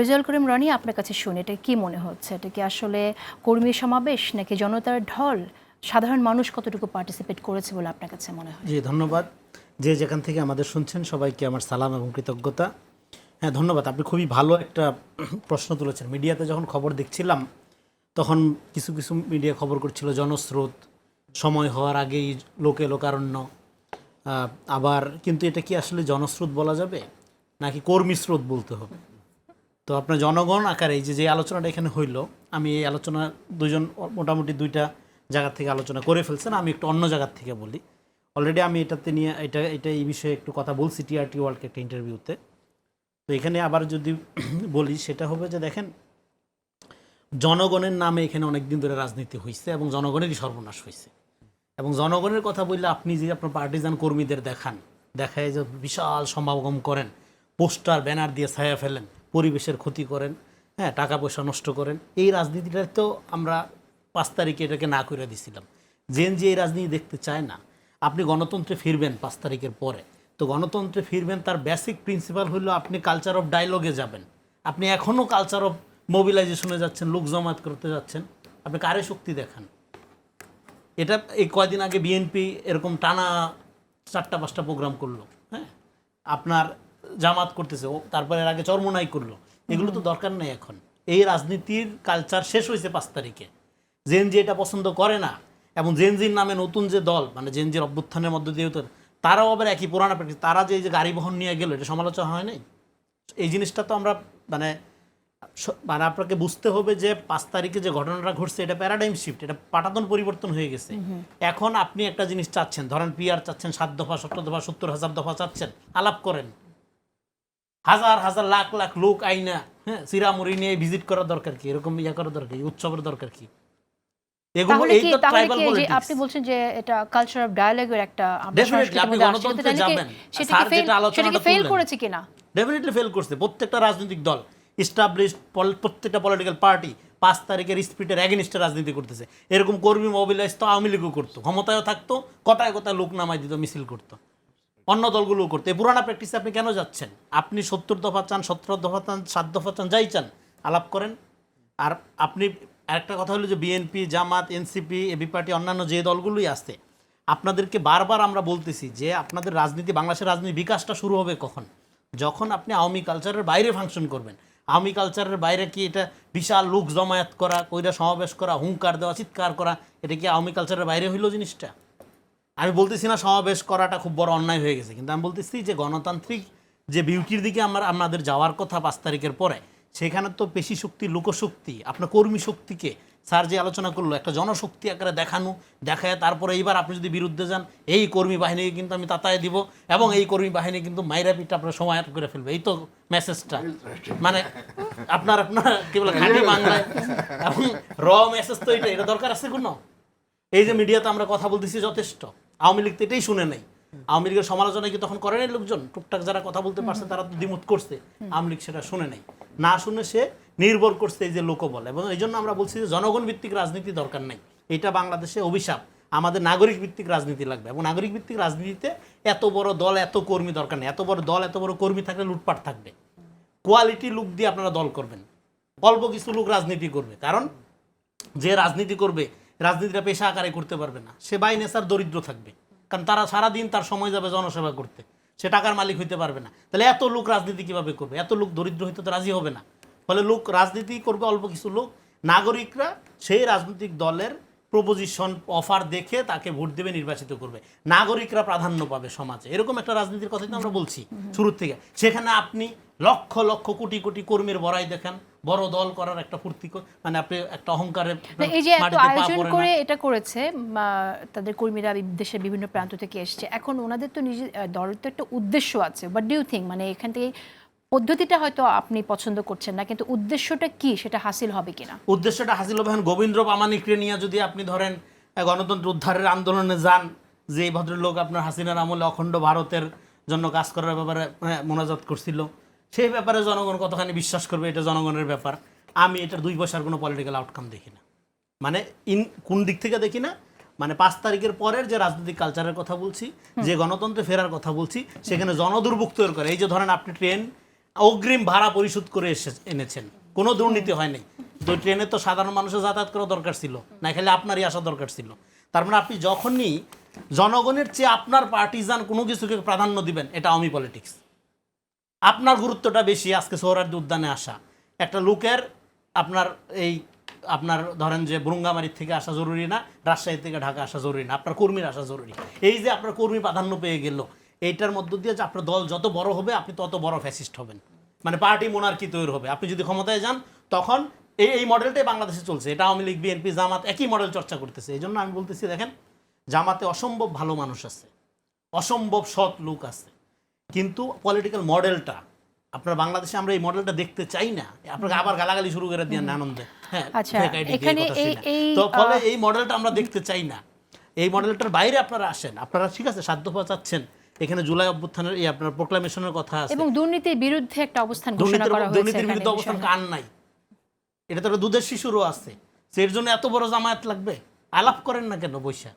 রেজাউল করিম রনি, আপনার কাছে শুনে এটা কি মনে হচ্ছে? এটা কি আসলে কর্মী সমাবেশ নাকি জনতার ঢল? সাধারণ মানুষ কতটুকু পার্টিসিপেট করেছে বলে আপনার কাছে মনে হয়? জি ধন্যবাদ। যে যেখান থেকে আমাদের শুনছেন সবাইকে আমার সালাম এবং কৃতজ্ঞতা। হ্যাঁ ধন্যবাদ, আপনি খুবই ভালো একটা প্রশ্ন তুলেছেন। মিডিয়াতে যখন খবর দেখছিলাম তখন কিছু কিছু মিডিয়া খবর করছিল জনস্রোত, সময় হওয়ার আগেই লোকারণ্য। আবার কিন্তু এটা কি আসলে জনস্রোত বলা যাবে নাকি কর্মী স্রোত বলতে হবে? তো আপনার জনগণ আকারে এই যে আলোচনাটা এখানে হইল, আমি এই আলোচনা মোটামুটি দুইটা জায়গা থেকে আলোচনা করে ফেলছেন। আমি একটু অন্য জায়গার থেকে বলি। অলরেডি আমি এটাতে নিয়ে এটা এই বিষয়ে একটু কথা বলছি টিআরটি ওয়ার্ল্ডকে একটা ইন্টারভিউতে। তো এখানে আবার যদি বলি সেটা হবে যে দেখেন, জনগণের নামে এখানে অনেক দিন ধরে রাজনীতি হয়েছে এবং জনগণেরই সর্বনাশ হয়েছে। এবং জনগণের কথা বললে আপনি যে আপনার পার্টিজান কর্মীদের দেখায় যে বিশাল সমাগম করেন, পোস্টার ব্যানার দিয়ে ছায়া ফেলেন, পরিবেশের ক্ষতি করেন, হ্যাঁ টাকা পয়সা নষ্ট করেন, এই রাজনীতিটা তো আমরা 5 তারিখে এটাকে না করে দিছিলাম। যে এই রাজনীতি দেখতে চায় না। আপনি গণতন্ত্রে ফিরবেন 5 তারিখের পরে, তো গণতন্ত্রে ফিরবেন তার বেসিক প্রিন্সিপাল হলো আপনি কালচার অফ ডায়লগে যাবেন। আপনি এখনও কালচার অফ মোবিলাইজেশনে যাচ্ছেন, লোক জমায়েত করতে যাচ্ছেন। আপনি কারে শক্তি দেখান? এটা এই কয়দিন আগে বিএনপি এরকম টানা 4টা-5টা প্রোগ্রাম করলো, হ্যাঁ আপনার জামাত করতেছে, তারপরে এর আগে চরমোনাই করলো। এগুলো তো দরকার নেই এখন। এই রাজনীতির কালচার শেষ হয়েছে 5 তারিখে। জেনজি এটা পছন্দ করে না, এবং জেনজির নামে নতুন যে দল, মানে জেনজির অভ্যুত্থানের মধ্য দিয়ে তারাও আবার একই পুরানা প্র্যাকটিস। তারা যে গাড়ি বহন নিয়ে গেল, এটা সমালোচনা হয় নাই। এই জিনিসটা তো আমরা মানে আপনাকে বুঝতে হবে যে 5 তারিখে যে ঘটনাটা ঘটছে এটা প্যারাডাইম শিফট, এটা পাটাতন পরিবর্তন হয়ে গেছে। এখন আপনি একটা জিনিস চাচ্ছেন, ধরেন পিআর চাচ্ছেন, 7 দফা 17 দফা 70,000 দফা চাচ্ছেন, আলাপ করেন। হাজার হাজার লাখ লাখ লোক আইনা, হ্যাঁ সিরামুড়ি নিয়ে ভিজিট করার দরকার কি? এরকম করার দরকার কি? উৎসবের দরকার কি? তাহলে কি আপনি বলছেন যে এটা কালচার অফ ডায়ালগের একটা আপনি গণতন্ত্রে যাবেন, সেটা ফেল করেছে কিনা? ডেফিনেটলি ফেল করছে। প্রত্যেকটা রাজনৈতিক দল, এস্টাবলিশড প্রত্যেকটা পলিটিক্যাল পার্টি 5 তারিখের স্পিরিটের এগেইনস্টে রাজনীতি করতেছে। এরকম কর্মী মোবিলাইজ তো আওয়ামী লীগও করতো, ক্ষমতায়ও থাকতো, কথায় কথায় লোক নামাই দিত, মিছিল করতো, অন্য দলগুলোও করতো। এই পুরানা প্র্যাকটিসে আপনি কেন যাচ্ছেন? আপনি 70 দফা চান, 17 দফা চান, 7 দফা চান, যাই চান, আলাপ করেন। আর আপনি আরেকটা কথা হলো যে বিএনপি, জামাত, এনসিপি, এবি পার্টি, অন্যান্য যে দলগুলোই আসছে, আপনাদেরকে বারবার আমরা বলতেছি যে আপনাদের রাজনীতি, বাংলাদেশের রাজনীতি বিকাশটা শুরু হবে কখন? যখন আপনি আওয়ামী কালচারের বাইরে ফাংশন করবেন। আওয়ামী কালচারের বাইরে কি এটা বিশাল লোক জমায়েত করা, কইরা সমাবেশ করা, হুঙ্কার দেওয়া, চিৎকার করা, এটা কি আওয়ামী কালচারের বাইরে হইল জিনিসটা? আমি বলতেছি না সমাবেশ করাটা খুব বড় অন্যায় হয়ে গেছে, কিন্তু আমি বলতেছি যে গণতান্ত্রিক যে বিউটির দিকে আমাদের যাওয়ার কথা 5 তারিখের পরে, সেখানে তো পেশি শক্তি, লোকশক্তি, আপনার কর্মী শক্তিকে স্যার যে আলোচনা করলো, একটা জনশক্তি আকারে দেখায় তারপরে এইবার আপনি যদি বিরুদ্ধে যান, এই কর্মী বাহিনীকে কিন্তু আমি তাতায় দিব, এবং এই কর্মী বাহিনী কিন্তু মাইরা পিঠা আপনার সময় করে ফেলবে। এই তো মেসেজটা, মানে আপনার কি বলে খাঁটি বাংলায়, এবং মেসেজ তো এটা দরকার আছে কোনো? এই যে মিডিয়াতে আমরা কথা বলতেছি যথেষ্ট, আওয়ামী লীগ তো এটাই শুনে নেই। আওয়ামী লীগের সমালোচনা কি তখন করে নাই লোকজন? টুকটাক যারা কথা বলতে পারছে তারা তো দ্বিমত করছে, আওয়ামী লীগ সেটা শুনে নেই। না শুনে সে নির্ভর করছে এই যে লোকবল। এবং এই জন্য আমরা বলছি যে জনগণ ভিত্তিক রাজনীতি দরকার নেই, এটা বাংলাদেশে অভিশাপ। আমাদের নাগরিক ভিত্তিক রাজনীতি লাগবে, এবং নাগরিক ভিত্তিক রাজনীতিতে এত বড় দল, এত কর্মী দরকার নেই। এত বড় দল, এত বড় কর্মী থাকলে লুটপাট থাকবে। কোয়ালিটি লোক দিয়ে আপনারা দল করবেন, অল্প কিছু লোক রাজনীতি করবে। কারণ যে রাজনীতি করবে, রাজনীতিটা পেশা আকারে করতে পারবে না, সে বাই নেচার দরিদ্র থাকবে। কারণ তারা সারাদিন তার সময় যাবে জনসেবা করতে, সে টাকার মালিক হইতে পারবে না। তাহলে এত লোক রাজনীতি কিভাবে করবে? এত লোক দরিদ্র হইতে তো রাজি হবে না। ফলে লোক রাজনীতি করবে অল্প কিছু লোক, নাগরিকরা সেই রাজনৈতিক দলের প্রপোজিশন, অফার দেখে তাকে ভোট দেবে, নির্বাচিত করবে, নাগরিকরা প্রাধান্য পাবে সমাজে। এরকম একটা রাজনীতির কথাই তো আমরা বলছি শুরুর থেকে। সেখানে আপনি লক্ষ লক্ষ কোটি কোটি কর্মীর বড়াই দেখেন, বড় দল করার একটা ফুর্তি, মানে আপনি একটা অহংকারে এই যে এত আয়োজন করে এটা করেছে, তাদের কর্মীরা দেশের বিভিন্ন প্রান্ত থেকে এসছে, এখন ওনাদের তো নিজের দলের তো একটা উদ্দেশ্য আছে। বাট ডু ইউ থিঙ্ক, মানে এখান থেকে পদ্ধতিটা হয়তো আপনি পছন্দ করছেন না, কিন্তু উদ্দেশ্যটা কি সেটা হাসিল হবে কিনা? উদ্দেশ্যটা হাসিল হবে। গোবিন্দ্র প্রামাণিকরে নিয়ে যদি আপনি ধরেন গণতন্ত্র উদ্ধারের আন্দোলনে যান, যে ভদ্রলোক আপনার হাসিনার আমলে অখণ্ড ভারতের জন্য কাজ করার ব্যাপারে মোনাজাত করছিল, সেই ব্যাপারে জনগণ কতখানি বিশ্বাস করবে এটা জনগণের ব্যাপার। আমি এটার 2 পয়সার কোনো পলিটিক্যাল আউটকাম দেখি না। মানে কোন দিক থেকে দেখি না, মানে 5 তারিখের পরের যে রাজনৈতিক কালচারের কথা বলছি, যে গণতন্ত্রে ফেরার কথা বলছি, সেখানে জনদুর্ভোগ তৈরি করে। এই যে ধরেন আপনি ট্রেন অগ্রিম ভাড়া পরিশোধ করে এনেছেন, কোনো দুর্নীতি হয়নি। তো ট্রেনে তো সাধারণ মানুষের যাতায়াত করা দরকার ছিল না, খালি আপনারই আসা দরকার ছিল। তার মানে আপনি যখনই জনগণের চেয়ে আপনার পার্টিজান কোনো কিছুকে প্রাধান্য দিবেন, এটা আওয়ামী পলিটিক্স। আপনার গুরুত্বটা বেশি। আজকে সোহরাওয়ার্দী উদ্যানে আসা একটা লোকের আপনার ধরেন যে বুরুঙ্গামারির থেকে আসা জরুরি না, রাজশাহী থেকে ঢাকা আসা জরুরি না, আপনার কর্মীর আসা জরুরি। এই যে আপনার কর্মী প্রাধান্য পেয়ে গেল, এইটার মধ্য দিয়ে যে আপনার দল যত বড় হবে আপনি তত বড় ফ্যাসিস্ট হবেন, মানে পার্টি মোনার্কি তৈরি হবে। আপনি যদি ক্ষমতায় যান তখন এই মডেলটাই বাংলাদেশে চলছে। এটা আওয়ামী লীগ, বিএনপি, জামাত একই মডেল চর্চা করতেছে। এই জন্য আমি বলতেছি, দেখেন জামাতে অসম্ভব ভালো মানুষ আছে, অসম্ভব সৎ লোক আছে, কিন্তু পলিটিক্যাল মডেলটা আপনার বাংলাদেশে আমরা এই মডেলটা দেখতে চাই না। আপনাকে আবার গালাগালি শুরু করে দিয়ে আনন্দে, হ্যাঁ এখানে তো ফলে এই মডেলটা আমরা দেখতে চাই না। এই মডেলটার বাইরে আপনারা আসেন, আপনারা ঠিক আছে সাধ্য চাচ্ছেন, এখানে জুলাই অভ্যুত্থানের আপনার প্রোক্লামেশনের কথা আছে, এবং দুর্নীতির বিরুদ্ধে একটা অবস্থান ঘোষণা করা হয়েছে। দুর্নীতির বিরুদ্ধে অবস্থান কার নাই? এটা তো দুধের শিশুরও আছে। এর জন্য এত বড় জামায়াত লাগবে? আলাপ করেন না কেন বৈশা?